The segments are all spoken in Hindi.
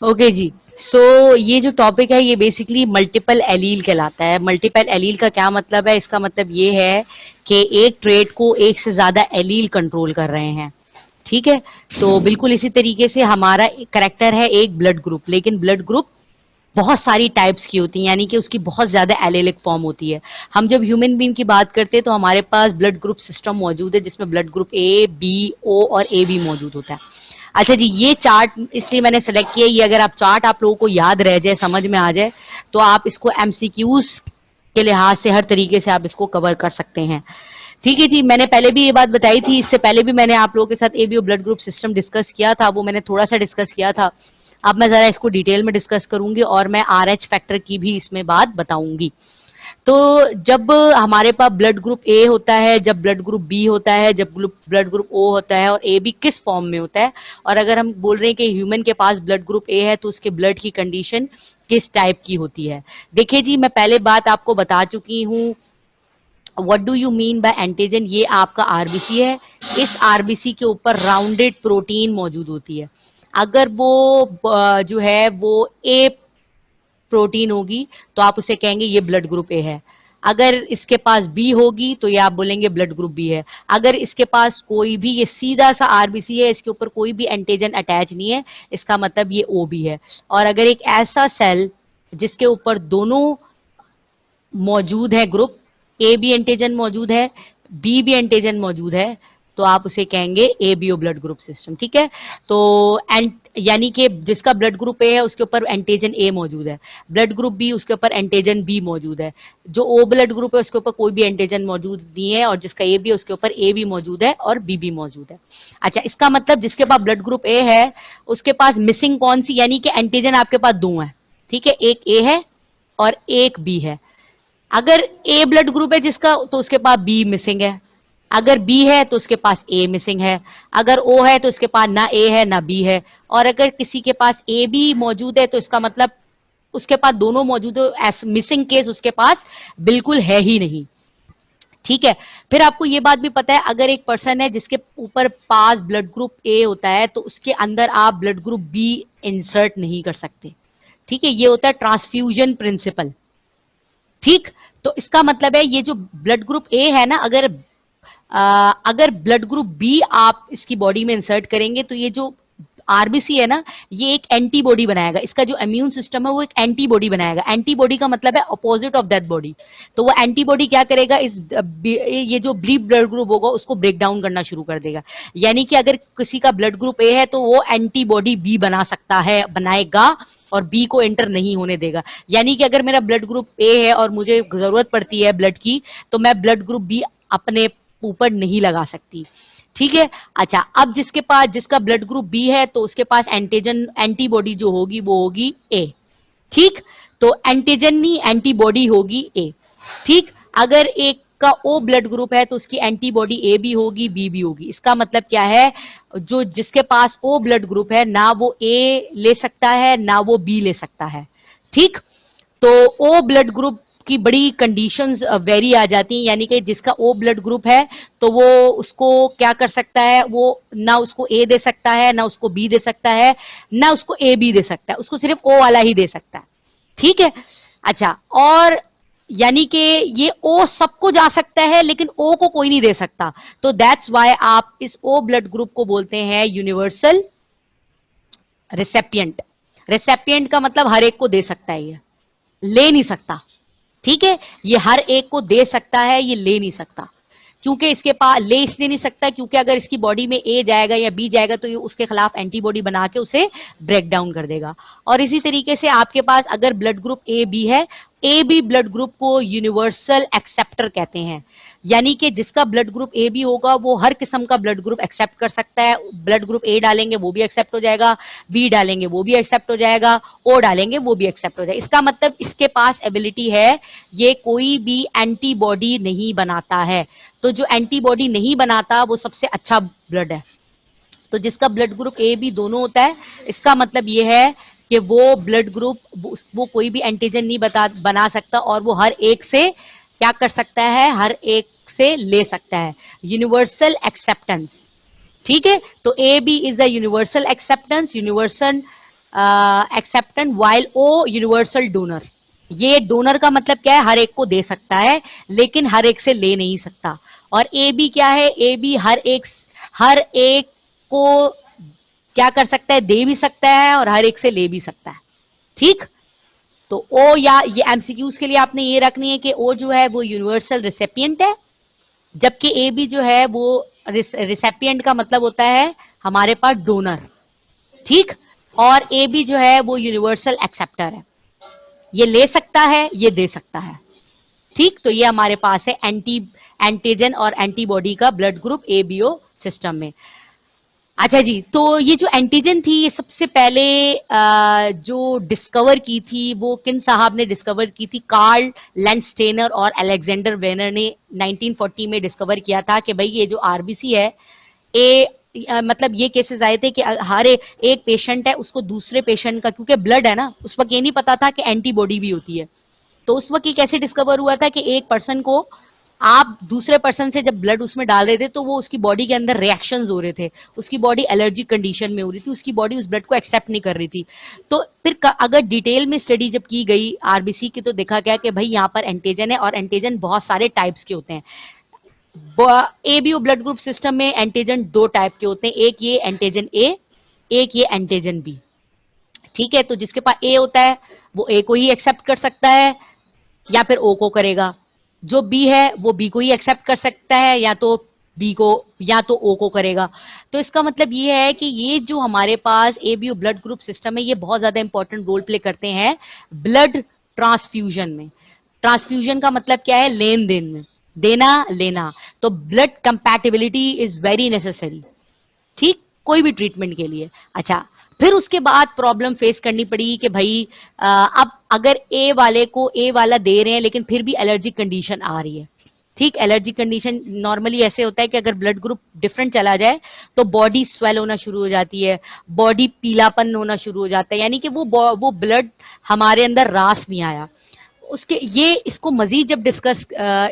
ओके जी। सो ये जो टॉपिक है ये बेसिकली मल्टीपल एलील कहलाता है। मल्टीपल एलील का क्या मतलब है? इसका मतलब ये है कि एक ट्रेट को एक से ज्यादा एलील कंट्रोल कर रहे हैं। ठीक है। तो बिल्कुल इसी तरीके से हमारा करेक्टर है एक ब्लड ग्रुप, लेकिन ब्लड ग्रुप बहुत सारी टाइप्स की होती हैं, यानी कि उसकी बहुत ज्यादा एलेलिक फॉर्म होती है। हम जब ह्यूमन बीइंग की बात करते हैं तो हमारे पास ब्लड ग्रुप सिस्टम मौजूद है, जिसमें ब्लड ग्रुप ए, बी, ओ और ए भी मौजूद होता है। अच्छा जी, ये चार्ट इसलिए मैंने सेलेक्ट किया, ये अगर आप चार्ट आप लोगों को याद रह जाए, समझ में आ जाए, तो आप इसको एमसीक्यूज के लिहाज से हर तरीके से आप इसको कवर कर सकते हैं। ठीक है जी। मैंने पहले भी ये बात बताई थी, इससे पहले भी मैंने आप लोगों के साथ ABO blood group system discuss किया था, वो मैंने थोड़ा सा डिस्कस किया था। अब मैं जरा इसको डिटेल में डिस्कस करूंगी और मैं आरएच फैक्टर की भी इसमें बात बताऊंगी। तो जब हमारे पास ब्लड ग्रुप ए होता है, जब ब्लड ग्रुप बी होता है, जब ब्लड ग्रुप ओ होता है, और ए बी किस फॉर्म में होता है, और अगर हम बोल रहे हैं कि ह्यूमन के पास ब्लड ग्रुप ए है तो उसके ब्लड की कंडीशन किस टाइप की होती है। देखिए जी, मैं पहले बात आपको बता चुकी हूँ, what do you mean by antigen. ये आपका आरबीसी है, इस आरबीसी के ऊपर राउंडेड प्रोटीन मौजूद होती है। अगर वो जो है वो ए प्रोटीन होगी तो आप उसे कहेंगे ये ब्लड ग्रुप ए है। अगर इसके पास बी होगी तो ये आप बोलेंगे ब्लड ग्रुप बी है। अगर इसके पास कोई भी, ये सीधा सा आरबीसी है, इसके ऊपर कोई भी एंटीजन अटैच नहीं है, इसका मतलब ये ओ बी है। और अगर एक ऐसा सेल जिसके ऊपर दोनों मौजूद है ग्रुप, ए बी एंटीजन मौजूद है, बी भी एंटीजन मौजूद है, तो आप उसे कहेंगे A B O blood group system. ठीक है। तो एंट यानी कि जिसका ब्लड ग्रुप ए है उसके ऊपर एंटीजन ए मौजूद है, ब्लड ग्रुप बी उसके ऊपर एंटीजन बी मौजूद है, जो ओ ब्लड ग्रुप है उसके ऊपर कोई भी एंटीजन मौजूद नहीं है, और जिसका ए बी है उसके ऊपर ए भी मौजूद है और बी भी मौजूद है। अच्छा, इसका मतलब जिसके पास ब्लड ग्रुप ए है उसके पास मिसिंग कौन सी, यानी कि एंटीजन आपके पास दो है। ठीक है, एक ए है और एक बी है। अगर ए ब्लड ग्रुप है जिसका, तो उसके पास बी मिसिंग है। अगर बी है तो उसके पास ए मिसिंग है। अगर ओ है तो उसके पास ना ए है ना बी है। और अगर किसी के पास ए बी मौजूद है तो इसका मतलब उसके पास दोनों मौजूद है, एस मिसिंग केस उसके पास बिल्कुल है ही नहीं। ठीक है। फिर आपको ये बात भी पता है, अगर एक पर्सन है जिसके ऊपर पास ब्लड ग्रुप ए होता है तो उसके अंदर आप ब्लड ग्रुप बी इंसर्ट नहीं कर सकते। ठीक है, ये होता है ट्रांसफ्यूजन प्रिंसिपल। ठीक। तो इसका मतलब है ये जो ब्लड ग्रुप ए है ना, अगर ब्लड ग्रुप बी आप इसकी बॉडी में इंसर्ट करेंगे तो ये जो आरबीसी है ना, ये एक एंटीबॉडी बनाएगा। इसका जो इम्यून सिस्टम है वो एक एंटीबॉडी बनाएगा। एंटीबॉडी का मतलब है अपोजिट ऑफ दैट बॉडी। तो वो एंटीबॉडी क्या करेगा, ये जो बी ब्लड ग्रुप होगा उसको ब्रेक डाउन करना शुरू कर देगा। यानी कि अगर किसी का ब्लड ग्रुप ए है तो वो एंटीबॉडी बी बना सकता है, बनाएगा, और बी को एंटर नहीं होने देगा। यानी कि अगर मेरा ब्लड ग्रुप ए है और मुझे जरूरत पड़ती है ब्लड की, तो मैं ब्लड ग्रुप बी अपने ऊपर नहीं लगा सकती। ठीक है। अच्छा, अब जिसका ब्लड ग्रुप बी है तो उसके पास एंटीजन एंटीबॉडी जो होगी वो होगी ए। ठीक। तो एंटीजन नहीं, एंटीबॉडी होगी ए। ठीक। अगर एक का ओ ब्लड ग्रुप है तो उसकी एंटीबॉडी ए भी होगी बी भी होगी। इसका मतलब क्या है, जो जिसके पास ओ ब्लड ग्रुप है ना वो ए ले सकता है ना वो बी ले सकता है। ठीक। तो ओ ब्लड ग्रुप की बड़ी कंडीशंस वेरी आ जाती हैं, यानी कि जिसका ओ ब्लड ग्रुप है तो वो उसको क्या कर सकता है, वो ना उसको ए दे सकता है ना उसको बी दे सकता है ना उसको ए बी दे सकता है, उसको सिर्फ ओ वाला ही दे सकता है। ठीक है। अच्छा, और यानी कि ये ओ सबको जा सकता है लेकिन ओ को कोई नहीं दे सकता। तो दैट्स वाई आप इस ओ ब्लड ग्रुप को बोलते हैं यूनिवर्सल रिसेपिएंट। रिसेपिएंट का मतलब हर एक को दे सकता है, ये ले नहीं सकता। ठीक है, ये हर एक को दे सकता है, ये ले नहीं सकता। क्योंकि इसके पास ले इसलिए नहीं सकता क्योंकि अगर इसकी बॉडी में ए जाएगा या बी जाएगा तो ये उसके खिलाफ एंटीबॉडी बना के उसे ब्रेक डाउन कर देगा। और इसी तरीके से आपके पास अगर ब्लड ग्रुप ए बी है, ए बी ब्लड ग्रुप को यूनिवर्सल एक्सेप्टर कहते हैं। यानी कि जिसका ब्लड ग्रुप ए बी होगा वो हर किस्म का ब्लड ग्रुप एक्सेप्ट कर सकता है। ब्लड ग्रुप ए डालेंगे वो भी एक्सेप्ट हो जाएगा, बी डालेंगे वो भी एक्सेप्ट हो जाएगा, ओ डालेंगे वो भी एक्सेप्ट हो जाएगा। इसका मतलब इसके पास एबिलिटी है, ये कोई भी एंटीबॉडी नहीं बनाता है। तो जो एंटीबॉडी नहीं बनाता वो सबसे अच्छा ब्लड है। तो जिसका ब्लड ग्रुप ए बी दोनों होता है, इसका मतलब ये है कि वो ब्लड ग्रुप वो कोई भी एंटीजन नहीं बना सकता, और वो हर एक से क्या कर सकता है, हर एक से ले सकता है। Universal acceptance. ठीक है। तो A B is a universal acceptance, universal acceptant while O universal donor. ये डोनर का मतलब क्या है, हर एक को दे सकता है लेकिन हर एक से ले नहीं सकता। और ए बी क्या है, ए बी हर एक को क्या कर सकता है, दे भी सकता है और हर एक से ले भी सकता है। ठीक, तो ओ, या ये एमसीक्यूज के लिए आपने ये रखनी है कि ओ जो है वो यूनिवर्सल रिसेपिएंट है, जबकि ए बी जो है वो रिसेपिएंट का मतलब होता है हमारे पास डोनर। ठीक, और ए बी जो है वो यूनिवर्सल एक्सेप्टर है, ये ले सकता है ये दे सकता है। ठीक, तो ये हमारे पास है एंटीजन और एंटीबॉडी का ब्लड ग्रुप एबीओ सिस्टम में। अच्छा जी, तो ये जो एंटीजन थी ये सबसे पहले जो डिस्कवर की थी वो किन साहब ने डिस्कवर की थी, कार्ल लैंडस्टेनर और अलेक्जेंडर वेनर ने 1940 में डिस्कवर किया था कि भाई ये जो आरबीसी है, ए मतलब ये केसेस आए थे कि हर एक पेशेंट है उसको दूसरे पेशेंट का, क्योंकि ब्लड है ना, उस वक्त ये नहीं पता था कि एंटीबॉडी भी होती है। तो उस वक्त ये कैसे डिस्कवर हुआ था कि एक पर्सन को आप दूसरे पर्सन से जब ब्लड उसमें डाल रहे थे तो वो उसकी बॉडी के अंदर रिएक्शंस हो रहे थे, उसकी बॉडी एलर्जी कंडीशन में हो रही थी, उसकी बॉडी उस ब्लड को एक्सेप्ट नहीं कर रही थी। तो फिर अगर डिटेल में स्टडी जब की गई आरबीसी की तो देखा गया कि भाई यहाँ पर एंटीजन है, और एंटीजन बहुत सारे टाइप्स के होते हैं। एबीओ ब्लड ग्रुप सिस्टम में एंटीजन दो टाइप के होते हैं, एक ये एंटीजन ए, एक ये एंटीजन बी। ठीक है, तो जिसके पास ए होता है वो ए को ही एक्सेप्ट कर सकता है या फिर ओ को करेगा, जो बी है वो बी को ही एक्सेप्ट कर सकता है या तो बी को या तो ओ को करेगा। तो इसका मतलब ये है कि ये जो हमारे पास एबीओ ब्लड ग्रुप सिस्टम है ये बहुत ज्यादा इंपॉर्टेंट रोल प्ले करते हैं ब्लड ट्रांसफ्यूजन में। ट्रांसफ्यूजन का मतलब क्या है, लेन देन में, देना लेना। तो blood compatibility is very necessary, ठीक, कोई भी ट्रीटमेंट के लिए। अच्छा, फिर उसके बाद प्रॉब्लम फेस करनी पड़ी कि भाई अब अगर ए वाले को ए वाला दे रहे हैं लेकिन फिर भी एलर्जिक कंडीशन आ रही है। ठीक, एलर्जी कंडीशन नॉर्मली ऐसे होता है कि अगर ब्लड ग्रुप डिफरेंट चला जाए तो बॉडी स्वेल होना शुरू हो जाती है, बॉडी पीलापन होना शुरू हो जाता है, यानी कि वो ब्लड हमारे अंदर रास नहीं आया। उसके ये इसको मजीद जब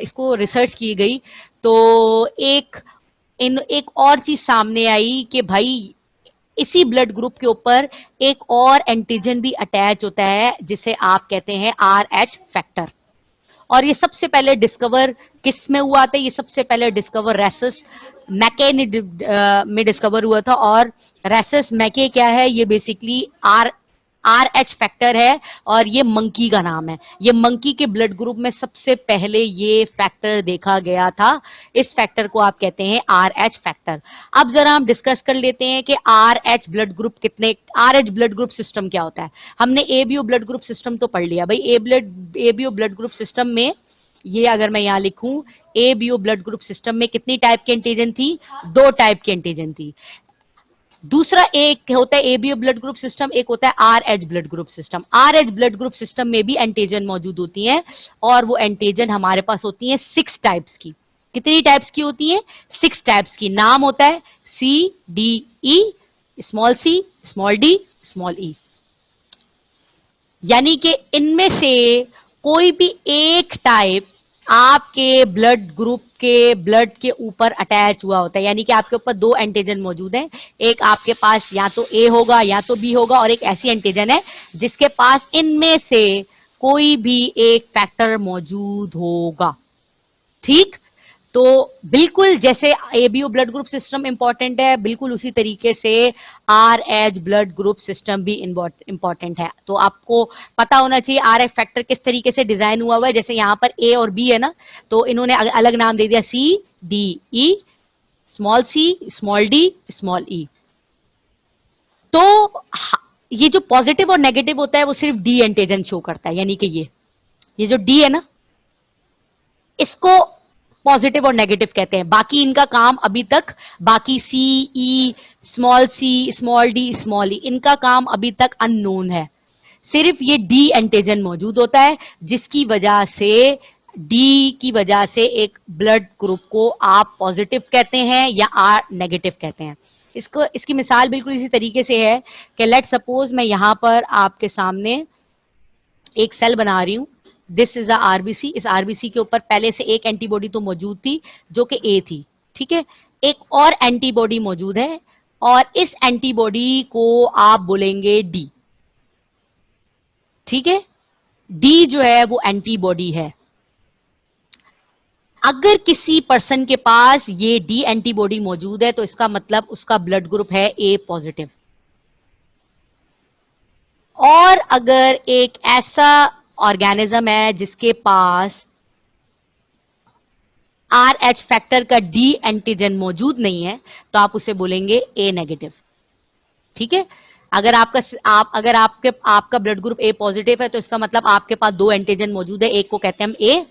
इसको रिसर्च की गई तो एक और चीज सामने आई कि भाई इसी ब्लड ग्रुप के ऊपर एक और एंटीजन भी अटैच होता है जिसे आप कहते हैं RH फैक्टर। और ये सबसे पहले डिस्कवर किस में हुआ था, ये सबसे पहले डिस्कवर रेसस मैके में डिस्कवर हुआ था। और रेसस मैके क्या है, ये बेसिकली RH फैक्टर है और ये मंकी का नाम है। ये मंकी के ब्लड ग्रुप में सबसे पहले ये फैक्टर देखा गया था। इस फैक्टर को आप कहते हैं RH फैक्टर। अब जरा हम डिस्कस कर लेते हैं कि RH blood group RH blood group system क्या होता है। हमने एबीओ ब्लड ग्रुप सिस्टम तो पढ़ लिया भाई। एबीओ ब्लड ग्रुप सिस्टम में ये अगर मैं यहां लिखूं, एबीओ ब्लड ग्रुप सिस्टम में कितनी टाइप की एंटीजन थी, दो टाइप की एंटीजन थी। दूसरा एक होता है एबीओ ब्लड ग्रुप सिस्टम, एक होता है RH blood group system. RH blood group system में भी एंटीजन मौजूद होती हैं और वो एंटीजन हमारे पास होती हैं 6 टाइप्स की। कितनी टाइप्स की होती हैं, 6 टाइप्स की। नाम होता है CDE, small C, small D, small ई। यानी कि इनमें से कोई भी एक टाइप आपके ब्लड ग्रुप के ब्लड के ऊपर अटैच हुआ होता है। यानी कि आपके ऊपर दो एंटीजन मौजूद हैं, एक आपके पास या तो ए होगा या तो बी होगा, और एक ऐसी एंटीजन है जिसके पास इनमें से कोई भी एक फैक्टर मौजूद होगा। ठीक, तो बिल्कुल जैसे ABO blood group system important है, बिल्कुल उसी तरीके से RH ब्लड ग्रुप सिस्टम भी इंपॉर्टेंट है। तो आपको पता होना चाहिए RH फैक्टर किस तरीके से डिजाइन हुआ है। जैसे यहाँ पर ए और बी है ना, तो इन्होंने अलग नाम दे दिया, CDE, small C, small D, small ई। तो ये जो पॉजिटिव और नेगेटिव होता है वो सिर्फ डी एंटीजन शो करता है। यानी कि ये जो डी है ना, इसको पॉजिटिव और नेगेटिव कहते हैं। बाकी इनका काम अभी तक, बाकी CE, small C, small D, small ई, इनका काम अभी तक अननोन है। सिर्फ ये डी एंटीजन मौजूद होता है जिसकी वजह से, डी की वजह से एक ब्लड ग्रुप को आप पॉजिटिव कहते हैं या R नेगेटिव कहते हैं। इसकी मिसाल बिल्कुल इसी तरीके से है कि लेट सपोज मैं यहां पर आपके सामने एक सेल बना रही हूं, दिस इज आरबीसी। इस आरबीसी के ऊपर पहले से एक एंटीबॉडी तो मौजूद थी जो कि ए थी, ठीक है। एक और एंटीबॉडी मौजूद है और इस एंटीबॉडी को आप बोलेंगे डी। ठीक है, डी जो है वो एंटीबॉडी है। अगर किसी पर्सन के पास ये डी एंटीबॉडी मौजूद है तो इसका मतलब उसका ब्लड ग्रुप है ए पॉजिटिव। और अगर एक ऐसा ऑर्गेनिज्म है जिसके पास आर एच फैक्टर का डी एंटीजन मौजूद नहीं है तो आप उसे बोलेंगे ए नेगेटिव। ठीक है, अगर आपका ब्लड ग्रुप ए पॉजिटिव है तो इसका मतलब आपके पास दो एंटीजन मौजूद है, एक को कहते हैं हम ए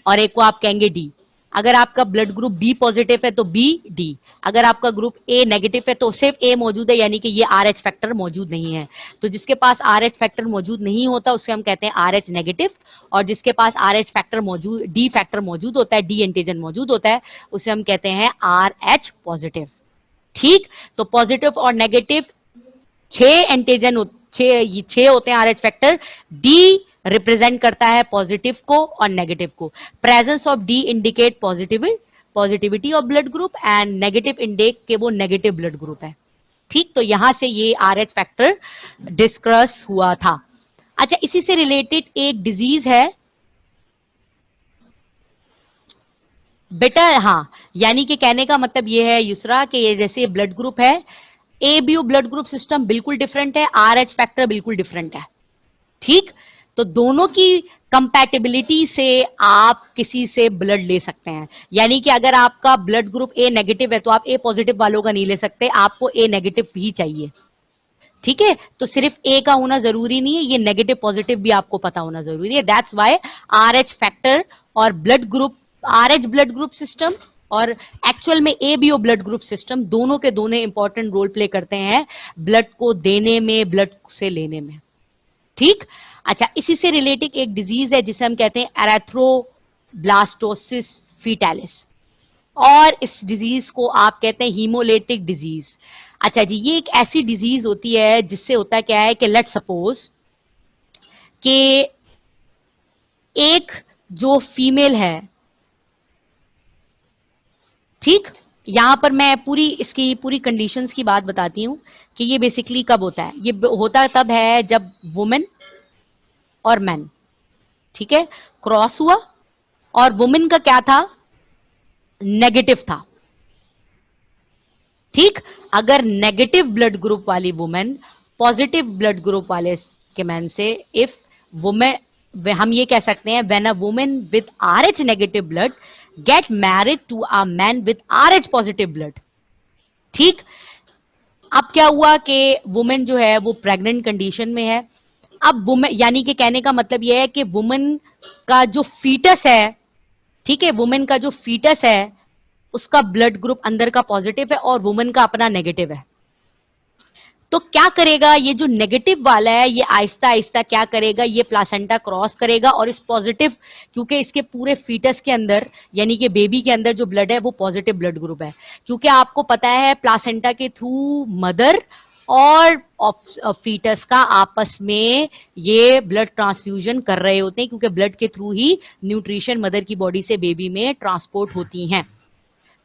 और एक को आप कहेंगे डी। अगर आपका ब्लड ग्रुप बी पॉजिटिव है तो बी डी, अगर आपका ग्रुप ए नेगेटिव है तो सिर्फ ए मौजूद है, यानी कि ये आर एच फैक्टर मौजूद नहीं है। तो जिसके पास आर एच फैक्टर मौजूद नहीं होता उसे हम कहते हैं आर एच नेगेटिव, और जिसके पास आर एच फैक्टर मौजूद डी फैक्टर मौजूद होता है, डी एंटीजन मौजूद होता है, उसे हम कहते हैं आर एच पॉजिटिव। ठीक, तो पॉजिटिव और नेगेटिव छह एंटीजन छह होते हैं are H factor. D represent करता है पॉजिटिव को और नेगेटिव को। Presence of D indicate positivity of blood group and negative indicate के वो नेगेटिव ब्लड ग्रुप है। ठीक, तो यहां से ये आर एच फैक्टर डिस्कस हुआ था। अच्छा, इसी से रिलेटेड एक डिजीज है बेटा, हाँ, यानी कि कहने का मतलब ये है युसरा कि ये जैसे ब्लड ग्रुप है, A B O blood group system बिल्कुल डिफरेंट है, आर एच फैक्टर बिल्कुल डिफरेंट है। ठीक, तो दोनों की कंपैटिबिलिटी से आप किसी से ब्लड ले सकते हैं। यानी कि अगर आपका ब्लड ग्रुप ए नेगेटिव है तो आप ए पॉजिटिव वालों का नहीं ले सकते, आपको ए नेगेटिव ही चाहिए। ठीक है, तो सिर्फ ए का होना जरूरी नहीं है, ये नेगेटिव पॉजिटिव भी आपको पता होना जरूरी है। That's why R H factor और blood group, R H blood group system और एक्चुअल में A B O blood group system दोनों के दोनों इंपॉर्टेंट रोल प्ले करते हैं ब्लड को देने में, ब्लड से लेने में। ठीक, अच्छा, इसी से रिलेटेड एक डिजीज है जिसे हम कहते हैं एरेथ्रोब्लास्टोसिस फीटालिस, और इस डिजीज को आप कहते हैं हीमोलेटिक डिजीज। अच्छा जी, ये एक ऐसी डिजीज होती है जिससे होता क्या है कि लेट सपोज कि एक जो फीमेल है, ठीक, यहां पर मैं इसकी पूरी कंडीशंस की बात बताती हूं कि ये बेसिकली कब होता है। ये होता तब है जब वुमेन और मैन, ठीक है, क्रॉस हुआ और वुमेन का क्या था, नेगेटिव था। ठीक, अगर नेगेटिव ब्लड ग्रुप वाली वुमेन पॉजिटिव ब्लड ग्रुप वाले के मैन से, इफ वुमेन, हम ये कह सकते हैं when a women with R H negative blood get married to a man with R H positive blood. ठीक, अब क्या हुआ कि वुमेन जो है वो प्रेग्नेंट कंडीशन में है। अब वुमेन, यानी कि कहने का मतलब यह है कि वुमेन का जो फीटस है, ठीक है, वुमेन का जो फीटस है उसका ब्लड ग्रुप अंदर का पॉजिटिव है और वुमेन का अपना नेगेटिव है। तो क्या करेगा, ये जो नेगेटिव वाला है ये आहिस्ता आहिस्ता क्या करेगा, ये प्लासेंटा क्रॉस करेगा और इस पॉजिटिव, क्योंकि इसके पूरे फीटस के अंदर यानी कि बेबी के अंदर जो ब्लड है वो पॉजिटिव ब्लड ग्रुप है। क्योंकि आपको पता है प्लासेंटा के थ्रू मदर और फीटस का आपस में ये ब्लड ट्रांसफ्यूजन कर रहे होते हैं, क्योंकि ब्लड के थ्रू ही न्यूट्रिशन मदर की बॉडी से बेबी में ट्रांसपोर्ट होती हैं।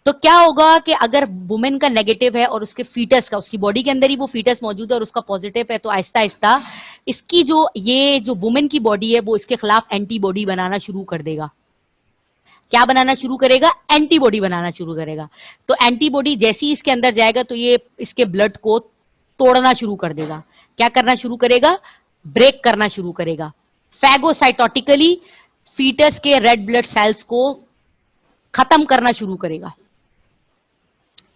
तो क्या होगा कि अगर वुमेन का नेगेटिव है और उसके फीटस का, उसकी बॉडी के अंदर ही वो फीटस मौजूद है और उसका पॉजिटिव है, तो आहिस्ता आहिस्ता इसकी जो वुमेन की बॉडी है वो इसके खिलाफ एंटीबॉडी बनाना शुरू कर देगा। क्या बनाना शुरू करेगा, एंटीबॉडी बनाना शुरू करेगा। तो एंटीबॉडी जैसे ही इसके अंदर जाएगा तो ये इसके ब्लड को तोड़ना शुरू कर देगा। क्या करना शुरू करेगा, ब्रेक करना शुरू करेगा। फैगोसाइटोटिकली फीटस के रेड ब्लड सेल्स को खत्म करना शुरू करेगा।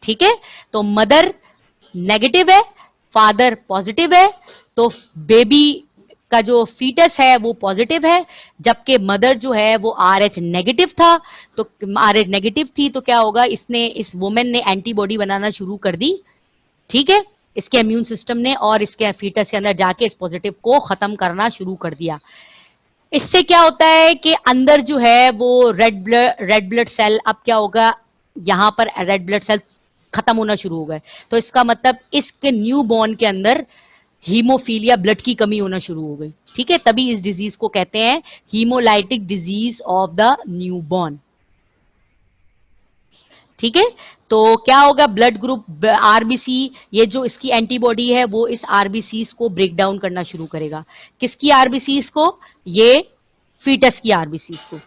ठीक है, तो मदर नेगेटिव है, फादर पॉजिटिव है, तो बेबी का जो फीटस है वो पॉजिटिव है, जबकि मदर जो है वो आर एच नेगेटिव था। तो आर एच नेगेटिव थी तो क्या होगा, इस वुमेन ने एंटीबॉडी बनाना शुरू कर दी। ठीक है, इसके इम्यून सिस्टम ने, और इसके फीटस के अंदर जाके इस पॉजिटिव को खत्म करना शुरू कर दिया। इससे क्या होता है कि अंदर जो है वो रेड ब्लड सेल, अब क्या होगा, यहां पर रेड ब्लड सेल खत्म होना शुरू हो गए। तो इसका मतलब इसके न्यू बॉर्न के अंदर हीमोफीलिया, ब्लड की कमी होना शुरू हो गई। ठीक है, तभी इस डिजीज को कहते हैं haemolytic disease of the new born. ठीक है, तो क्या होगा, ब्लड ग्रुप आरबीसी, ये जो इसकी एंटीबॉडी है वो इस आरबीसीज को ब्रेक डाउन करना शुरू करेगा। किसकी आरबीसीज को? ये फीटस की आरबीसीज को।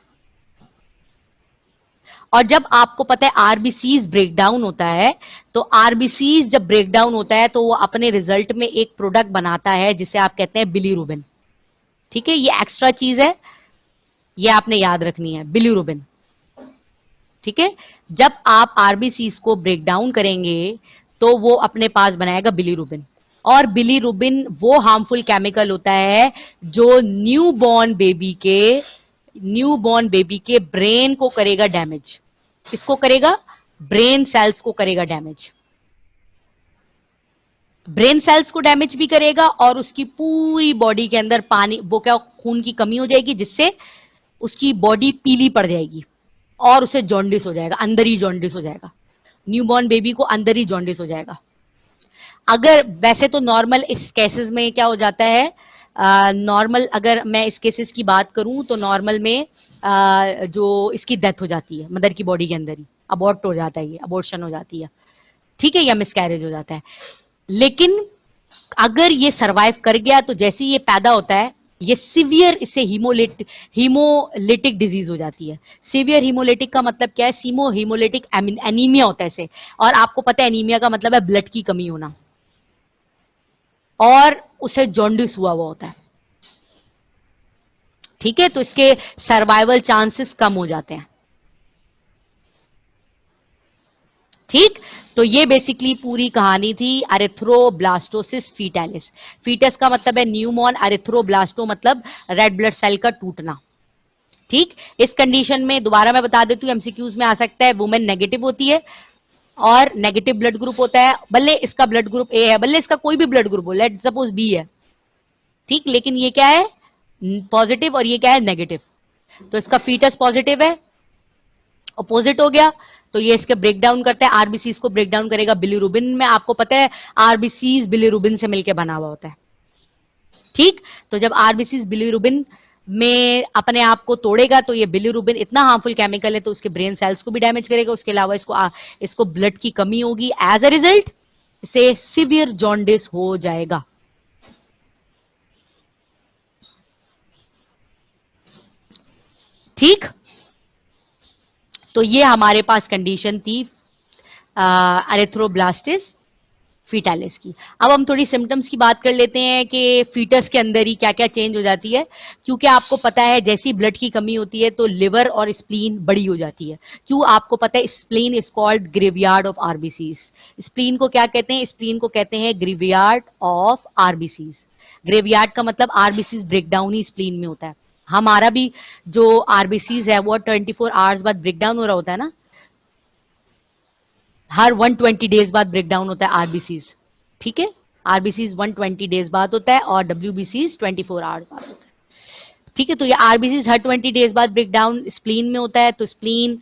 और जब आपको पता है आरबीसीज ब्रेक डाउन होता है, तो आरबीसीज जब ब्रेक डाउन होता है तो वो अपने रिजल्ट में एक प्रोडक्ट बनाता है जिसे आप कहते हैं बिलीरुबिन। ठीक है, ये एक्स्ट्रा चीज है, ये आपने याद रखनी है, बिलीरुबिन। ठीक है, जब आप आरबीसीज को ब्रेक डाउन करेंगे तो वो अपने पास बनाएगा बिलीरुबिन। और बिलीरुबिन वो हार्मफुल केमिकल होता है जो न्यू बॉर्न बेबी के ब्रेन को करेगा डैमेज। किसको करेगा? ब्रेन सेल्स को करेगा डैमेज। ब्रेन सेल्स को डैमेज भी करेगा और उसकी पूरी बॉडी के अंदर पानी, वो क्या, खून की कमी हो जाएगी, जिससे उसकी बॉडी पीली पड़ जाएगी और उसे जॉन्डिस हो जाएगा, अंदर ही जॉन्डिस हो जाएगा। न्यूबॉर्न बेबी को अंदर ही जॉन्डिस हो जाएगा। अगर वैसे तो नॉर्मल इस केसेस में क्या हो जाता है, नॉर्मल अगर मैं इस केसेस की बात करूं तो नॉर्मल में जो इसकी डेथ हो जाती है मदर की बॉडी के अंदर ही, अबॉर्ट हो जाता है, ये अबॉर्शन हो जाती है। ठीक है, या मिसकैरेज हो जाता है। लेकिन अगर ये सरवाइव कर गया तो जैसे ही ये पैदा होता है, ये सीवियर, इससे हीमोलिटिक डिजीज हो जाती है। सीवियर हीमोलिटिक का मतलब क्या है? हीमोलिटिक एनीमिया होता है इसे। और आपको पता है एनीमिया का मतलब है ब्लड की कमी होना, और उसे जॉन्डिस हुआ होता है। ठीक है, तो इसके सर्वाइवल चांसेस कम हो जाते हैं। ठीक, तो ये बेसिकली पूरी कहानी थी एरिथ्रोब्लास्टोसिस फीटालिस। फीटस का मतलब है न्यूमॉर्न, एरिथ्रोब्लास्टो मतलब रेड ब्लड सेल का टूटना। ठीक, इस कंडीशन में दोबारा मैं बता देती हूँ, एमसीक्यूज में आ सकता है, वुमेन नेगेटिव होती है और नेगेटिव ब्लड ग्रुप होता है, भले इसका ब्लड ग्रुप ए है, भले इसका कोई भी ब्लड ग्रुप हो, लेट सपोज बी है। ठीक, लेकिन ये क्या है? पॉजिटिव, और ये क्या है? नेगेटिव। तो इसका फीटस पॉजिटिव है, अपोजिट हो गया, तो ये इसके ब्रेक डाउन करता है, आरबीसीज को ब्रेक डाउन करेगा बिलीरुबिन में। आपको पता है आरबीसीज बिलीरुबिन से मिलकर बना हुआ होता है। ठीक, तो जब आरबीसीज बिलीरुबिन में अपने आप को तोड़ेगा तो ये बिलीरुबिन इतना हार्मफुल केमिकल है तो उसके ब्रेन सेल्स को भी डैमेज करेगा। उसके अलावा इसको ब्लड की कमी होगी, एज अ रिजल्ट इसे सिवियर जॉन्डिस हो जाएगा। ठीक, तो ये हमारे पास कंडीशन थी एरिथ्रोब्लास्टिस फीटालिस की। अब हम थोड़ी सिम्टम्स की बात कर लेते हैं कि फीटस के अंदर ही क्या क्या चेंज हो जाती है। क्योंकि आपको पता है जैसी ब्लड की कमी होती है तो लिवर और स्प्लीन बड़ी हो जाती है। क्यों? आपको पता है spleen is called graveyard of RBCs. Spleen को क्या कहते हैं? स्प्लीन को कहते हैं ग्रेवयार्ड ऑफ आरबीसीज। ग्रेवयार्ड का मतलब आरबीसीज ब्रेकडाउन ही स्प्लीन में होता है। हमारा भी जो आरबीसीज है वो 24 आवर्स बाद ब्रेकडाउन हो रहा होता है ना, हर 120 डेज बाद ब्रेकडाउन होता है आरबीसीज। ठीक है, आरबीसीज 120 डेज बाद होता है और डब्ल्यूबीसीज 24 आवर्स बाद होता है। ठीक है, तो ये आरबीसीज हर 20 डेज बाद ब्रेकडाउन स्प्लीन में होता है। तो स्प्लीन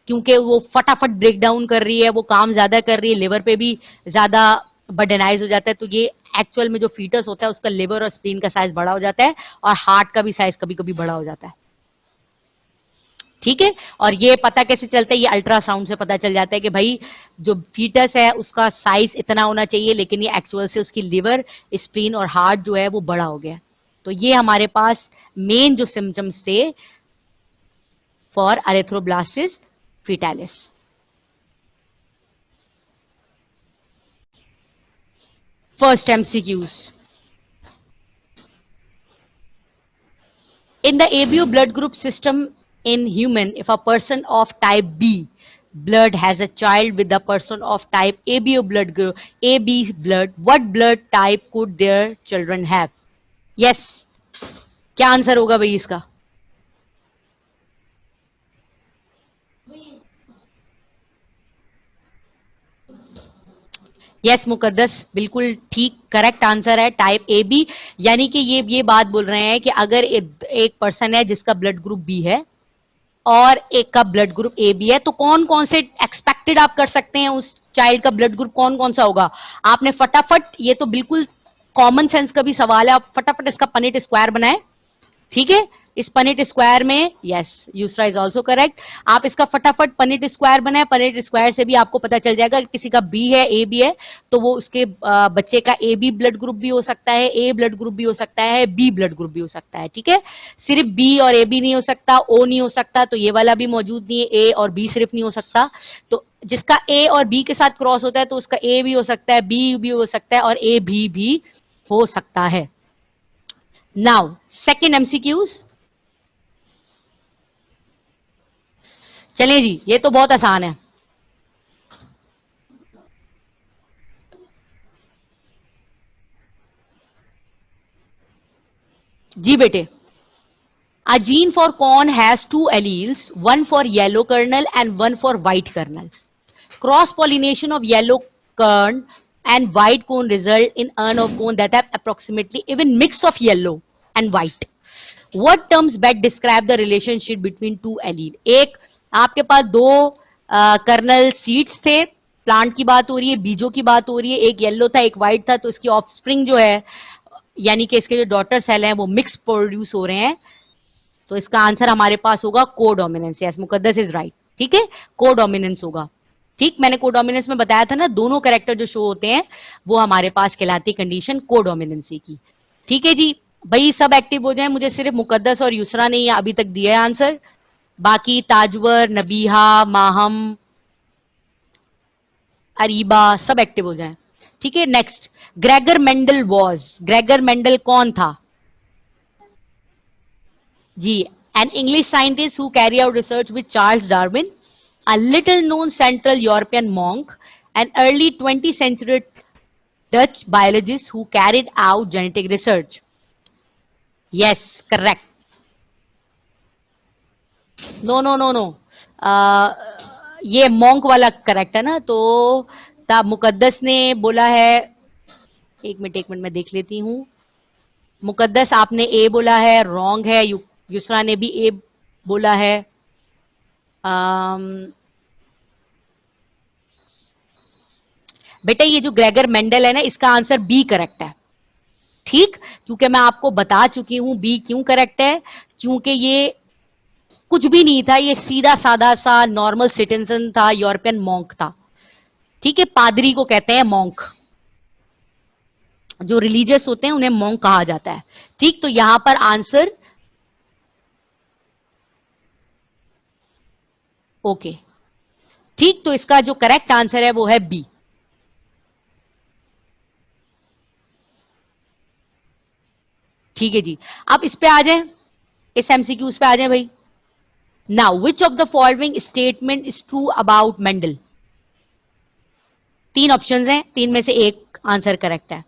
क्योंकि वो फटाफट ब्रेकडाउन कर रही है, वो काम ज्यादा कर रही है, लिवर पे भी ज्यादा बर्डनाइज हो जाता है, तो ये एक्चुअल में जो फीटस होता है उसका लिवर और स्प्लीन का साइज बड़ा हो जाता है और हार्ट का भी साइज कभी कभी बड़ा हो जाता है। ठीक है, और ये पता कैसे चलता है? ये अल्ट्रासाउंड से पता चल जाता है कि भाई जो फीटस है उसका साइज इतना होना चाहिए, लेकिन ये एक्चुअल से उसकी लिवर, स्प्लीन और हार्ट जो है वो बड़ा हो गया। तो ये हमारे पास मेन जो सिम्टम्स थे for erythroblastosis fetalis. First MCQs, in the ABO blood group system in human, if a person of type B blood has a child with a person of type ABO blood group, AB blood, what blood type could their children have? Yes, क्या आंसर होगा भाई इसका? यस मुकद्दस, बिल्कुल ठीक, करेक्ट आंसर है टाइप ए बी। यानी कि ये बात बोल रहे हैं कि अगर एक पर्सन है जिसका ब्लड ग्रुप बी है और एक का ब्लड ग्रुप ए बी है, तो कौन कौन से एक्सपेक्टेड आप कर सकते हैं उस चाइल्ड का ब्लड ग्रुप कौन कौन सा होगा? आपने फटाफट, ये तो बिल्कुल कॉमन सेंस का भी सवाल है, आप फटाफट इसका पनिट स्क्वायर बनाए। ठीक है, इस पनेट स्क्वायर में, yes Yusra is also correct. आप इसका फटाफट पनेट स्क्वायर बनाए, पनेट स्क्वायर से भी आपको पता चल जाएगा कि किसी का बी है, ए बी है, तो वो उसके बच्चे का ए बी ब्लड ग्रुप भी हो सकता है, ए ब्लड ग्रुप भी हो सकता है, बी ब्लड ग्रुप भी हो सकता है। ठीक है, सिर्फ बी और ए बी नहीं हो सकता, ओ नहीं हो सकता, तो ये वाला भी मौजूद नहीं है, ए और बी सिर्फ नहीं हो सकता। तो जिसका ए और बी के साथ क्रॉस होता है तो उसका ए भी हो सकता है, बी भी हो सकता है, और ए भी हो सकता है। नाउ सेकेंड एमसीक्यूज, चलिए जी, ये तो बहुत आसान है। जी बेटे, a gene for corn has two alleles, one for yellow kernel and one for white kernel. Cross pollination of yellow kern and white corn result in urn of corn that have approximately even mix of yellow and white. What terms best describe the relationship between two allele? एक आपके पास दो कर्नल सीड्स थे, प्लांट की बात हो रही है, बीजों की बात हो रही है, एक येलो था एक वाइट था, तो इसकी ऑफस्प्रिंग जो है, यानी कि इसके जो डॉटर सेल हैं वो मिक्स प्रोड्यूस हो रहे हैं। तो इसका आंसर हमारे पास होगा codominance. Yes, Muqaddas is right. ठीक है, कोडोमिनेंस होगा। ठीक, मैंने कोडोमिनेंस में बताया था ना, दोनों कैरेक्टर जो शो होते हैं वो हमारे पास कहलाती कंडीशन कोडोमिनेंसी की। ठीक है जी, भाई सब एक्टिव हो जाए, मुझे सिर्फ मुकद्दस और यूसरा ने अभी तक दिया है आंसर, बाकी ताजवर, नबीहा, माहम, अरीबा सब एक्टिव हो जाए। ठीक है, next, Gregor was, Gregor Mendel कौन था जी? An English scientist who carried out research with Charles Darwin, a little known Central European monk, an early 20th century Dutch biologist who carried out genetic research. Yes, correct. No, no, no, no. ये monk वाला करेक्ट है ना, तो तब मुकद्दस ने बोला है, एक मिनट मैं देख लेती हूँ। मुकद्दस आपने ए बोला है, रॉन्ग है। युसरा ने भी ए बोला है। बेटा ये जो ग्रेगर मेंडल है ना, इसका आंसर बी करेक्ट है। ठीक, क्योंकि मैं आपको बता चुकी हूं बी क्यों करेक्ट है, क्योंकि ये कुछ भी नहीं था, ये सीधा साधा सा नॉर्मल सिटीजन था, यूरोपियन मॉन्क था। ठीक है, पादरी को कहते हैं मॉन्क, जो रिलीजियस होते हैं उन्हें मॉन्क कहा जाता है। ठीक, तो यहां पर आंसर ओके। ठीक, तो इसका जो करेक्ट आंसर है वो है बी। ठीक है जी, अब इस पे आ जाए, इस एमसीक्यूज पे आ जाए भाई। Now which of the following statement is true about Mendel? तीन ऑप्शंस हैं, तीन में से एक आंसर करेक्ट है।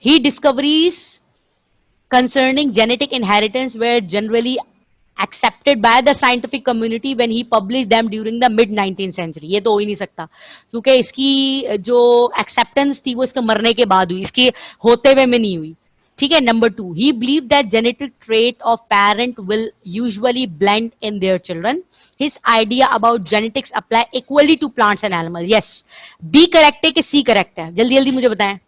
ही discoveries concerning genetic inheritance were generally accepted by the scientific community when he published them during the mid 19th century. ये तो हो ही नहीं सकता, क्योंकि इसकी जो एक्सेप्टेंस थी वो इसके मरने के बाद हुई, इसके होते हुए में नहीं हुई। ठीक है, number two, he believe that genetic trait of parent will usually blend in their children. His idea about genetics apply equally to plants and animal. Yes, B correct है कि सी करेक्ट है? जल्दी जल्दी मुझे बताएं।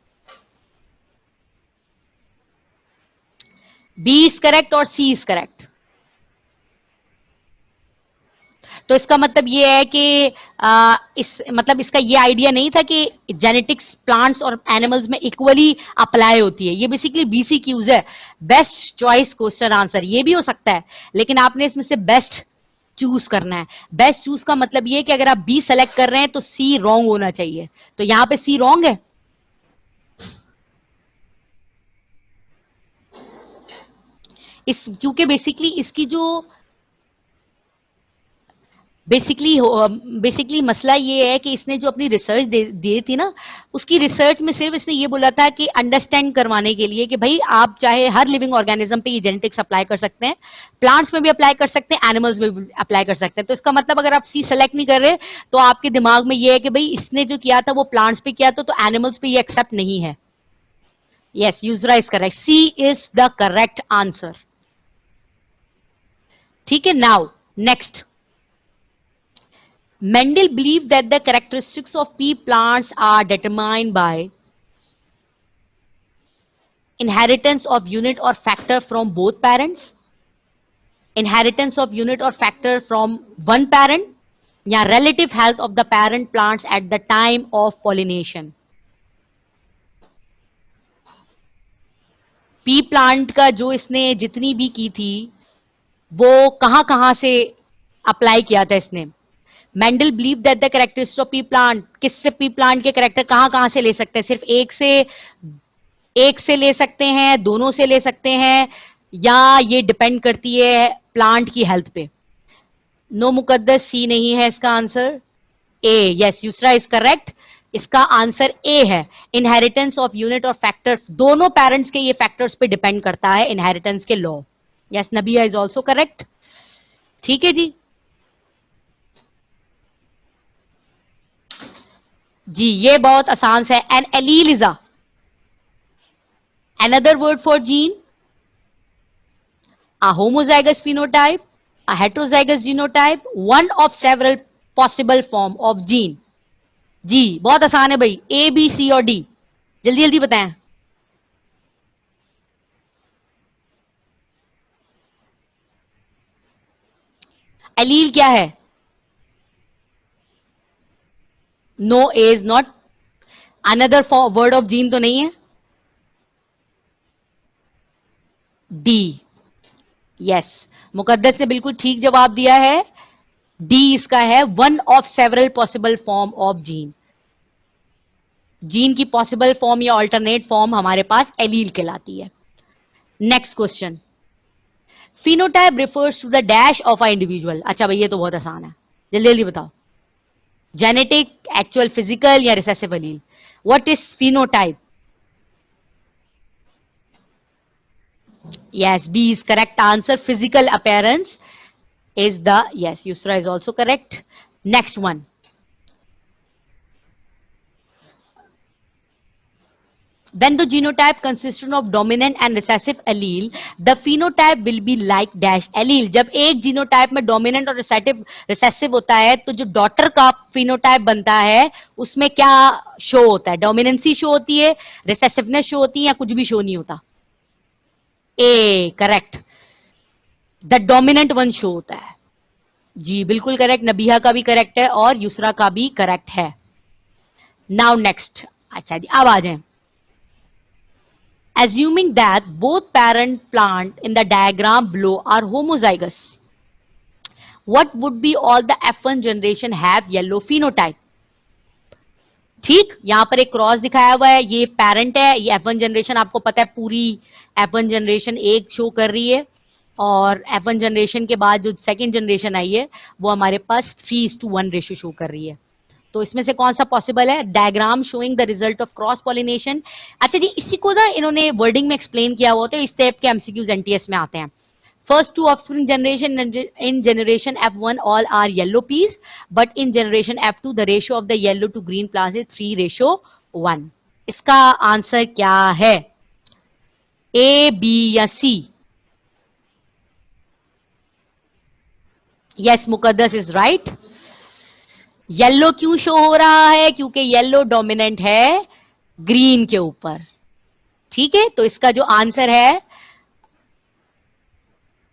बी इज करेक्ट और सी इज करेक्ट। तो इसका मतलब ये है कि इस मतलब इसका ये आइडिया नहीं था कि जेनेटिक्स प्लांट्स और एनिमल्स में इक्वली अप्लाई होती है। ये बेसिकली बीसी क्यूज है, बेस्ट चॉइस क्वेश्चन आंसर। ये भी हो सकता है, लेकिन आपने इसमें से बेस्ट चूज करना है। बेस्ट चूज का मतलब ये है कि अगर आप बी सेलेक्ट कर रहे हैं तो सी रॉन्ग होना चाहिए, तो यहां पे सी रॉन्ग है। इस क्योंकि बेसिकली इसकी जो बेसिकली मसला ये है कि इसने जो अपनी रिसर्च दी थी ना, उसकी रिसर्च में सिर्फ इसने ये बोला था कि अंडरस्टैंड करवाने के लिए कि भाई आप चाहे हर लिविंग ऑर्गेनिज्म पे ये जेनेटिक्स अप्लाई कर सकते हैं, प्लांट्स में भी अप्लाई कर सकते हैं, एनिमल्स में भी अप्लाई कर सकते हैं। तो इसका मतलब अगर आप सी सेलेक्ट नहीं कर रहे तो आपके दिमाग में ये है कि भाई इसने जो किया था वो प्लांट्स पे किया था, तो एनिमल्स पे ये एक्सेप्ट नहीं है। Yes, Yusra is correct, C is the correct answer. ठीक है, now next, Mendel believed that the characteristics of pea plants are determined by inheritance of unit or factor from both parents. Inheritance of unit और फैक्टर फ्रॉम वन पेरेंट, या relative health of the parent plants at the time of pollination. P plant का जो इसने जितनी भी की थी वो कहां कहां से अप्लाई किया था इसने। Mendel believe that the characteristics of P plant, किससे पी प्लांट के कैरेक्टर कहां कहां से ले सकते हैं? सिर्फ एक से ले सकते हैं, दोनों से ले सकते हैं, या ये डिपेंड करती है प्लांट की हेल्थ पे? नो मुकद्दस, सी नहीं है इसका answer. A, yes, Yusra is correct. इसका आंसर ए है। इनहेरिटेंस ऑफ यूनिट और फैक्टर, दोनों पेरेंट्स के ये फैक्टर्स पे डिपेंड करता है इनहेरिटेंस के law. Yes, Nabia is also correct. ठीक है जी। जी ये बहुत आसान है। An allele is another word for gene, a homozygous phenotype, a heterozygous genotype, one of several possible form of gene। जी बहुत आसान है भाई, ए बी सी और डी। जल्दी जल्दी बताएं। एलील क्या है? No, A is not. Another word of gene तो नहीं है? डी, यस, मुकद्दस ने बिल्कुल ठीक जवाब दिया है। डी इसका है, one of several possible form of gene. Gene की पॉसिबल फॉर्म या अल्टरनेट फॉर्म हमारे पास एलील कहलाती है। Next question, phenotype refers to the dash of a individual. अच्छा भाई ये तो बहुत आसान है, जल्दी जल्दी बताओ। जेनेटिक, एक्चुअल फिजिकल या recessive allele? What is phenotype? Yes, B is correct answer. Physical appearance is the, yes, Yusra is also correct. Next one. When the genotype consistent of dominant and recessive allele, the phenotype will be like dash allele। जब एक जीनोटाइप में डोमिनेंट और रिसेसिव होता है तो जो डॉटर का फिनोटाइप बनता है उसमें क्या शो होता है? डोमिनेंसी शो होती है, रिसेसिवनेस शो होती है, या कुछ भी शो नहीं होता? A correct, the dominant one show होता है। जी बिल्कुल करेक्ट, नबिहा का भी करेक्ट है और यूसरा का भी करेक्ट है। नाउ नेक्स्ट, अच्छा जी अब आ जाए। Assuming that both parent plant in the diagram below are homozygous, what would be all the F1 generation have yellow phenotype? ठीक, यहां पर एक क्रॉस दिखाया हुआ है, ये पेरेंट है, ये F1 जनरेशन आपको पता है पूरी F1 जनरेशन एक शो कर रही है, और F1 जनरेशन के बाद जो सेकेंड जनरेशन आई है वो हमारे पास 3:1 रेशियो शो कर रही है। तो इसमें से कौन सा पॉसिबल है? Diagram showing the result of cross pollination. अच्छा जी, इसी को ना इन्होंने वर्डिंग में एक्सप्लेन किया हुआ, तो इस टाइप के एमसीक्यूज एनटीएस में आते हैं। First two offspring generation in generation F1 all are yellow peas, but in generation F2 the ratio of the yellow to green plants is 3:1। इसका आंसर क्या है? ए, बी या C? Yes, Muqaddas is right. Yellow क्यों शो हो रहा है? क्योंकि येलो डोमिनेंट है ग्रीन के ऊपर। ठीक है, तो इसका जो आंसर है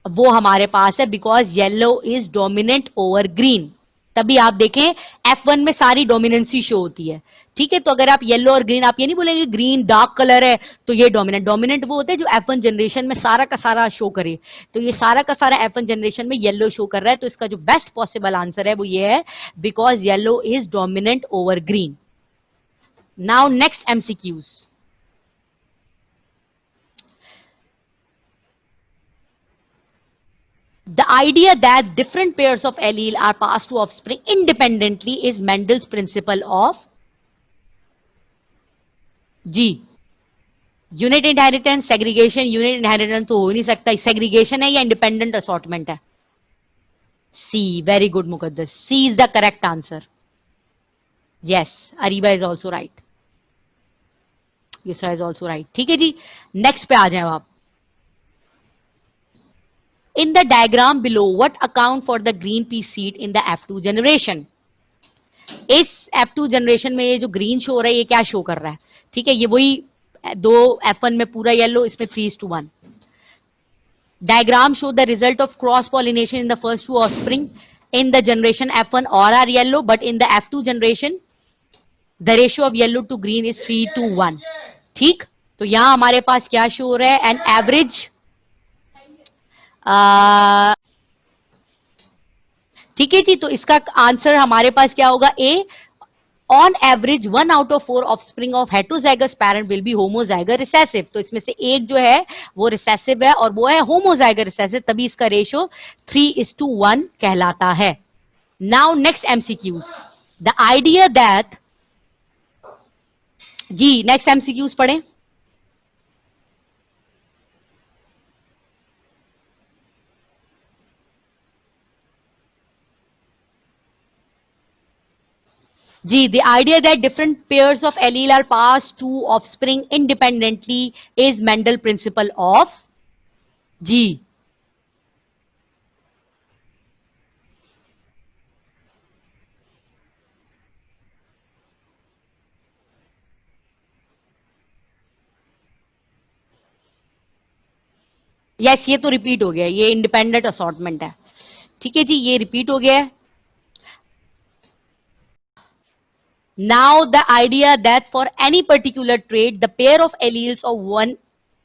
वो हमारे पास है because yellow is dominant over green. तभी आप देखें F1 में सारी डोमिनेंसी शो होती है। ठीक है, तो अगर आप येलो और ग्रीन, आप ये नहीं बोलेंगे ग्रीन डार्क कलर है तो ये डोमिनेंट वो होते हैं जो F1 जनरेशन में सारा का सारा शो करे। तो ये सारा का सारा F1 जनरेशन में येलो शो कर रहा है, तो इसका जो बेस्ट पॉसिबल आंसर है वो ये है because yellow is dominant over green. Now next MCQs। The idea that different pairs of allele are passed to offspring independently is Mendel's principle of G। Unit inheritance, segregation. Unit inheritance तो हो नहीं सकता, सेग्रीगेशन है या इंडिपेंडेंट असॉर्टमेंट है? C, very good Muqaddas, C is the correct answer. Yes, Areeba is also right, Yusra is also right. ठीक है जी, नेक्स्ट पे आ जाए आप। In the diagram below, what account for the green pea seed in the F2 generation? इस F2 जनरेशन में ये जो ग्रीन शो हो रहा है ये क्या शो कर रहा है? ठीक है, ये वही दो F1 में पूरा येलो, इसमें 3:1। Diagram show the result of cross pollination in the first two offspring in the generation F1 all are yellow, but in the F2 generation the ratio of yellow to green is 3:1. ठीक, तो यहां हमारे पास क्या शो हो रहा है, एन एवरेज, ठीक है जी। तो इसका आंसर हमारे पास क्या होगा, A. On average 1/4 offspring of heterozygous parent will be homozygous recessive. तो इसमें से एक जो है वो रिसेसिव है और वो है होमोजाइगर रिसेसिव, तभी इसका रेशियो 3:1 कहलाता है। Now next MCQs, the idea that, जी नेक्स्ट एमसीक्यूज पढ़ें। जी, the idea that different pairs of allele are passed to offspring independently is Mendel principle of, जी यस, ये तो रिपीट हो गया, ये इंडिपेंडेंट असॉर्टमेंट है, ठीक है जी, ये रिपीट हो गया है। Now the idea that for any particular trait the pair of alleles of one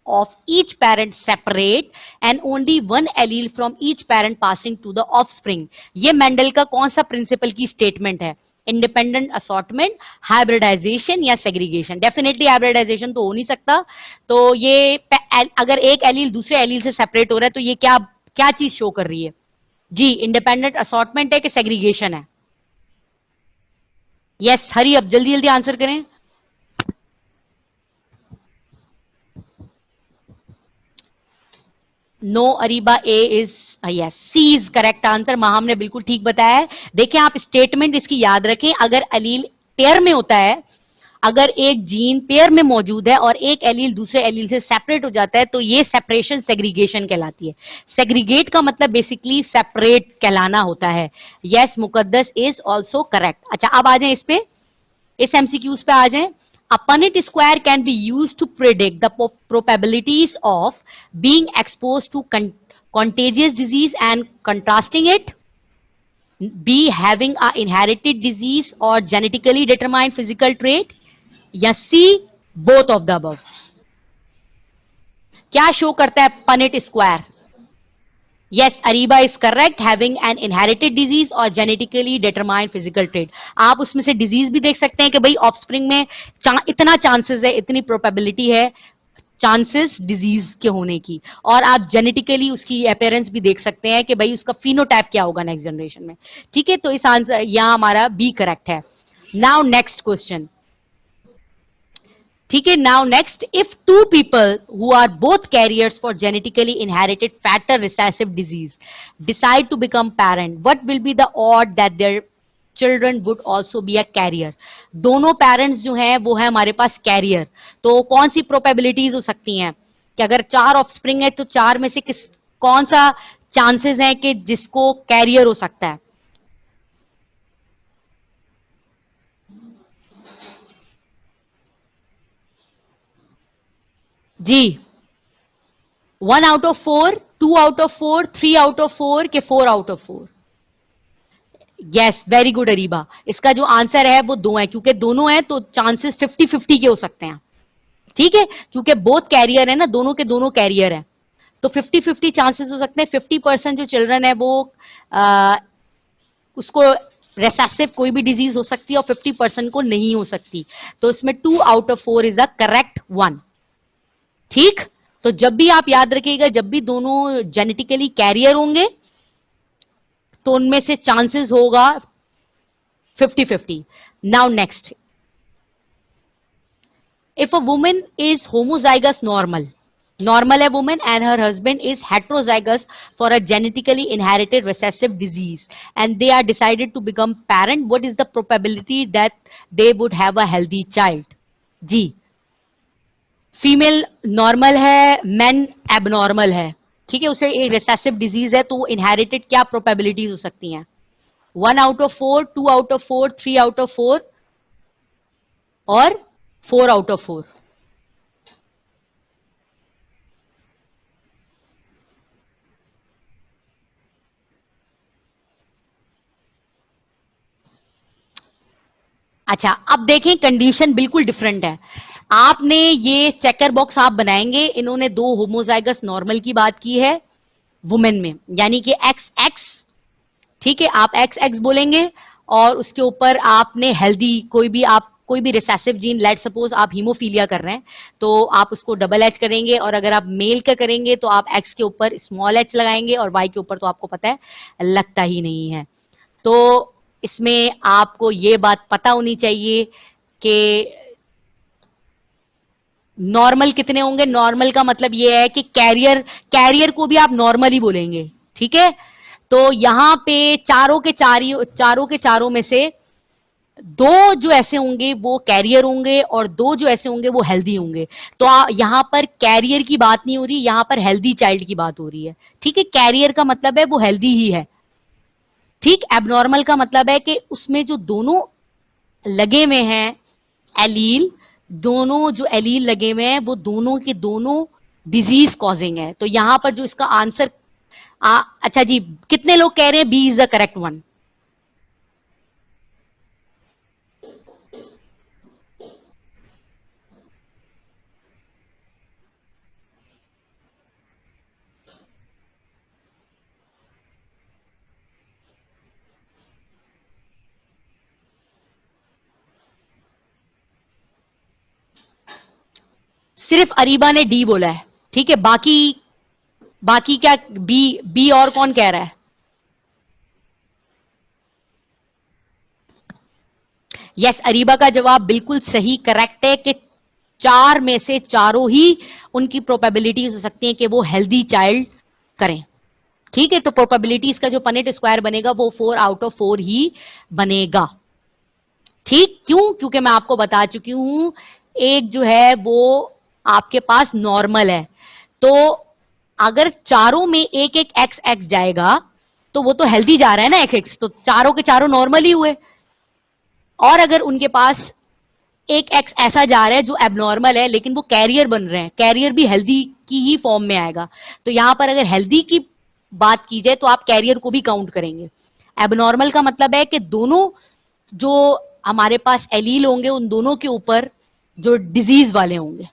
of each parent separate and only one allele from each parent passing to the offspring, ये मेंडल का कौन सा प्रिंसिपल की स्टेटमेंट है, इंडिपेंडेंट असॉर्टमेंट, हाइब्रिडाइजेशन या सेग्रीगेशन। डेफिनेटली हाइब्रिडाइजेशन तो हो नहीं सकता, तो ये अगर एक एलील दूसरे एलील से सेपरेट हो रहा है तो ये क्या क्या चीज शो कर रही है, जी इंडिपेंडेंट असॉर्टमेंट है कि सेग्रीगेशन है। यस, हरी अब जल्दी जल्दी आंसर करें। No Areeba, A is yes, C is correct answer. Maham ने बिल्कुल ठीक बताया है। देखिए आप स्टेटमेंट इसकी याद रखें, अगर एलील पेयर में होता है, अगर एक जीन पेयर में मौजूद है और एक एलील दूसरे एलील से सेपरेट हो जाता है तो ये सेपरेशन सेग्रीगेशन कहलाती है। सेग्रीगेट का मतलब बेसिकली सेपरेट कहलाना होता है। Yes, Muqaddas is also correct. अच्छा, अब आ जाए इस पे, इस एमसीक्यूज पे आ जाएं। A Punnett square can be used to predict the probabilities of being exposed to contagious disease and contrasting it. B, having a inherited disease or genetically determined physical trait. या C, both of the above। क्या शो करता है Punnett square? Yes, Ariba is correct, having an inherited disease और genetically determined physical trait। आप उसमें से डिजीज भी देख सकते हैं कि भाई ऑफस्प्रिंग में इतना चांसेस है, इतनी प्रोबेबिलिटी है चांसेस डिजीज के होने की, और आप जेनेटिकली उसकी अपेयरेंस भी देख सकते हैं कि भाई उसका फिनोटाइप क्या होगा नेक्स्ट जनरेशन में। ठीक है, तो इस आंसर यहां हमारा बी करेक्ट है। नाउ नेक्स्ट क्वेश्चन, ठीक है। Now next, if two people who are both carriers for genetically inherited fatter recessive disease decide to become parent, what will be the odd that their children would also be a carrier. दोनों पेरेंट्स जो हैं वो है हमारे पास कैरियर, तो कौन सी प्रोबेबिलिटीज हो सकती हैं कि अगर 4 ऑफस्प्रिंग है तो 4 में से किस कौन सा चांसेस है कि जिसको कैरियर हो सकता है? जी, 1/4, 2/4, 3/4 के 4/4? Yes, very good Areeba. इसका जो आंसर है वो 2 है, क्योंकि दोनों है तो चांसेस 50-50 के हो सकते हैं। ठीक है, क्योंकि बोथ कैरियर है ना, दोनों के दोनों कैरियर है, तो 50-50 चांसेस हो सकते हैं। 50% जो चिल्ड्रन है वो आ, उसको रेसेसिव कोई भी डिजीज हो सकती है और 50% को नहीं हो सकती, तो इसमें 2/4 इज द करेक्ट वन। ठीक, तो जब भी आप याद रखिएगा, जब भी दोनों जेनेटिकली कैरियर होंगे तो उनमें से चांसेस होगा 50-50। Now next, if a woman is homozygous normal है woman and her husband is heterozygous for a genetically inherited recessive disease and they are decided to become parent, what is the probability that they would have a healthy child? जी, फीमेल नॉर्मल है, मैन एबनॉर्मल है, ठीक है, उसे एक रिसेसिव डिजीज है, तो वो इनहेरिटेड क्या प्रोबेबिलिटीज हो सकती हैं? 1/4, 2/4, 3/4 और 4/4। अच्छा, अब देखें कंडीशन बिल्कुल डिफरेंट है। आपने ये चेकर बॉक्स आप बनाएंगे, इन्होंने दो होमोजाइगस नॉर्मल की बात की है वुमेन में, यानी कि एक्स एक्स, ठीक है, आप एक्स एक्स बोलेंगे और उसके ऊपर आपने हेल्दी कोई भी रिसेसिव जीन, लेट सपोज आप हीमोफीलिया कर रहे हैं तो आप उसको डबल एच करेंगे, और अगर आप मेल का करेंगे तो आप एक्स के ऊपर स्मॉल एच लगाएंगे और वाई के ऊपर तो आपको पता है लगता ही नहीं है। तो इसमें आपको ये बात पता होनी चाहिए कि नॉर्मल कितने होंगे। नॉर्मल का मतलब ये है कि कैरियर कैरियर को भी आप नॉर्मल ही बोलेंगे, ठीक है। तो यहां पे चारों के चारों में से दो जो ऐसे होंगे वो कैरियर होंगे और दो जो ऐसे होंगे वो हेल्दी होंगे। तो यहां पर कैरियर की बात नहीं हो रही, यहां पर हेल्दी चाइल्ड की बात हो रही है, ठीक है। कैरियर का मतलब है वो हेल्दी ही है, ठीक। एबनॉर्मल का मतलब है कि उसमें जो दोनों लगे हुए हैं एलील, दोनों जो एलील लगे हुए हैं वो दोनों के दोनों डिजीज कॉजिंग है। तो यहां पर जो इसका आंसर अच्छा जी, कितने लोग कह रहे हैं B is the correct one? सिर्फ अरीबा ने डी बोला है, ठीक है। बाकी बाकी क्या बी बी और कौन कह रहा है? यस, अरीबा का जवाब बिल्कुल सही करेक्ट है कि चार में से चारों ही उनकी प्रोबेबिलिटीज हो सकती हैं कि वो हेल्दी चाइल्ड करें, ठीक है। तो प्रोबेबिलिटीज का जो पनेट स्क्वायर बनेगा वो 4/4 ही बनेगा, ठीक। क्यों? क्योंकि मैं आपको बता चुकी हूं एक जो है वो आपके पास नॉर्मल है, तो अगर चारों में एक एक एक्स एक्स जाएगा तो वो तो हेल्दी जा रहा है ना एक्स एक्स, तो चारों के चारों नॉर्मल ही हुए। और अगर उनके पास एक एक्स ऐसा जा रहा है जो एबनॉर्मल है लेकिन वो कैरियर बन रहे हैं, कैरियर भी हेल्दी की ही फॉर्म में आएगा, तो यहां पर अगर हेल्दी की बात की जाए तो आप कैरियर को भी काउंट करेंगे। एबनॉर्मल का मतलब है कि दोनों जो हमारे पास एलील होंगे उन दोनों के ऊपर जो डिजीज वाले होंगे,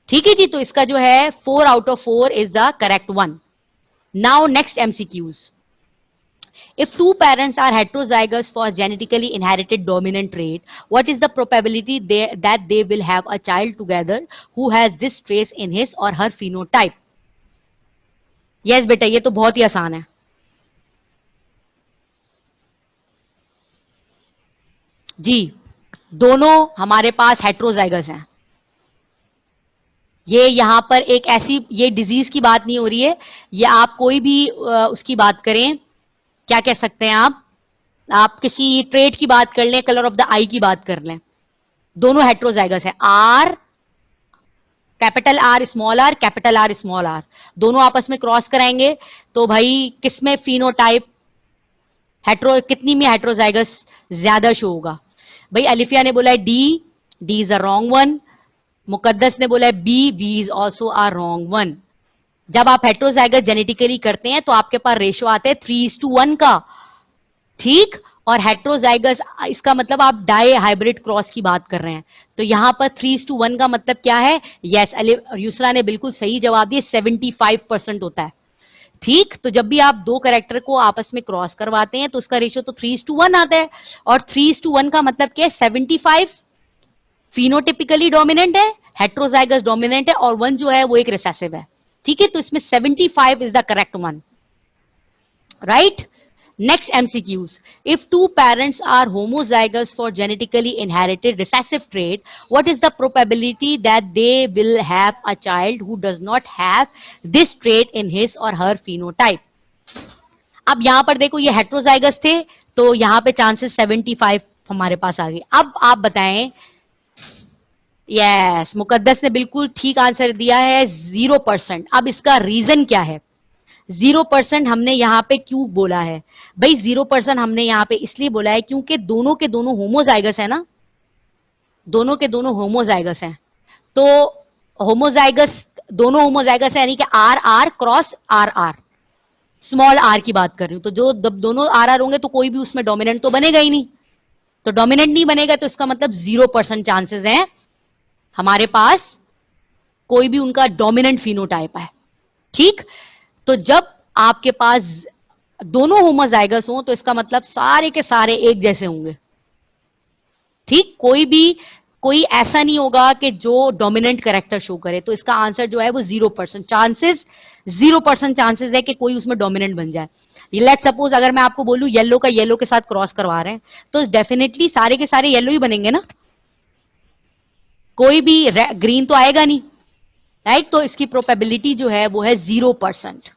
ठीक है जी। तो इसका जो है 4/4 is the correct one. Now next MCQs. If two parents are heterozygous for genetically inherited dominant trait, what is the probability that they will have a child together who has this trace in his or her phenotype? Yes बेटा, ये तो बहुत ही आसान है जी। दोनों हमारे पास हेट्रोजाइगस हैं। ये यहां पर एक ऐसी ये डिजीज की बात नहीं हो रही है, ये आप कोई भी उसकी बात करें, क्या कह सकते हैं आप किसी ट्रेट की बात कर लें, कलर ऑफ द आई की बात कर लें, दोनों हेट्रोजाइगस है। R capital R small R, capital R small R, दोनों आपस में क्रॉस कराएंगे तो भाई किसमें फिनोटाइप हेट्रो कितनी में हेट्रोजाइगस ज्यादा शो होगा? भाई अलिफिया ने बोला है D, D is a wrong one. Muqaddas ने बोला है B, B is also a wrong one. जब आप हेट्रोजाइगस जेनेटिकली करते हैं तो आपके पास रेशियो आते हैं 3:1 का, ठीक। और हेट्रोजाइगस इसका मतलब आप डाई हाइब्रिड क्रॉस की बात कर रहे हैं, तो यहां पर 3:1 का मतलब क्या है? यस, यूसरा ने बिल्कुल सही जवाब दिया, 75% होता है, ठीक। तो जब भी आप दो कैरेक्टर को आपस में क्रॉस करवाते हैं तो उसका रेशियो तो 3:1 आता है, और 3:1 का मतलब क्या है? 75 फिनोटिपिकली डोमिनेंट है, हेट्रोजाइगस डोमिनेंट है, और वन जो है वो एक रिसेसिव है, ठीक है। तो इसमें 75 is the correct one, right. Next MCQs. If two parents are homozygous for genetically inherited recessive trait, what is the probability that they will have a child who does not have this trait in his or her phenotype? अब यहां पर देखो ये हेट्रोजाइगस थे तो यहां पे चांसेस 75 हमारे पास आ गए। अब आप बताएं। यस, मुकद्दस ने बिल्कुल ठीक आंसर दिया है, 0%। अब इसका रीजन क्या है? 0% हमने यहाँ पे क्यों बोला है भाई? 0% हमने यहाँ पे इसलिए बोला है क्योंकि दोनों के दोनों होमोजाइगस है ना, दोनों के दोनों होमोजाइगस हैं। तो होमोजाइगस दोनों होमोजाइगस है यानी कि R R cross R R, small R की बात कर रही हूं, तो जो दोनों आर आर होंगे तो कोई भी उसमें डोमिनेंट तो बनेगा ही नहीं, तो डोमिनेंट नहीं बनेगा तो इसका मतलब 0% चांसेस हैं हमारे पास कोई भी उनका डोमिनेंट फिनोटाइप है। ठीक, तो जब आपके पास दोनों होमोजाइगस हो तो इसका मतलब सारे के सारे एक जैसे होंगे। ठीक, कोई ऐसा नहीं होगा कि जो डोमिनेंट कैरेक्टर शो करे। तो इसका आंसर जो है वो 0% चांसेस, 0% चांसेस है कि कोई उसमें डोमिनेंट बन जाए। लेट सपोज अगर मैं आपको बोलूं येलो का येलो के साथ क्रॉस करवा रहे हैं तो डेफिनेटली सारे के सारे येलो ही बनेंगे ना, कोई भी ग्रीन तो आएगा नहीं, राइट। तो इसकी प्रोबेबिलिटी जो है वो है 0%।